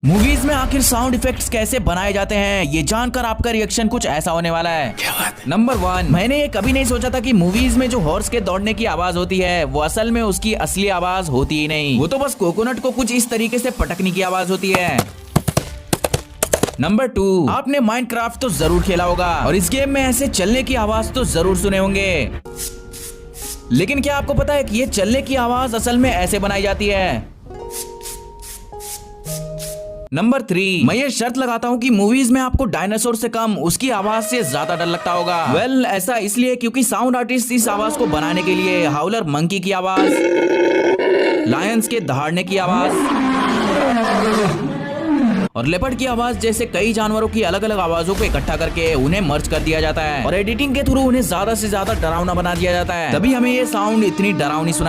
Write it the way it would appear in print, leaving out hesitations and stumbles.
Movies में आखिर sound effects कैसे बनाए जाते हैं, ये जानकर आपका रिएक्शन कुछ ऐसा होने वाला है। नंबर 1, मैंने ये कभी नहीं सोचा था कि मूवीज में जो हॉर्स के दौड़ने की आवाज होती है वो असल में उसकी असली आवाज होती ही नहीं, वो तो बस कोकोनट को कुछ इस तरीके से पटकने की आवाज होती है। नंबर 2, आपने माइनक्राफ्ट तो जरूर खेला होगा और इस गेम में ऐसे चलने की आवाज तो जरूर सुने होंगे, लेकिन क्या आपको पता है कि ये चलने की आवाज असल में ऐसे बनाई जाती है। नंबर 3, मैं ये शर्त लगाता हूँ कि मूवीज में आपको डायनासोर से कम उसकी आवाज से ज्यादा डर लगता होगा। वेल, ऐसा इसलिए क्योंकि साउंड आर्टिस्ट इस आवाज को बनाने के लिए हाउलर मंकी की आवाज, लायंस के दहाड़ने की आवाज और लेपर्ड की आवाज जैसे कई जानवरों की अलग अलग आवाजों को इकट्ठा करके उन्हें मर्ज कर दिया जाता है और एडिटिंग के थ्रू उन्हें ज्यादा से ज्यादा डरावना बना दिया जाता है, तभी हमें ये साउंड इतनी डरावनी सुनाई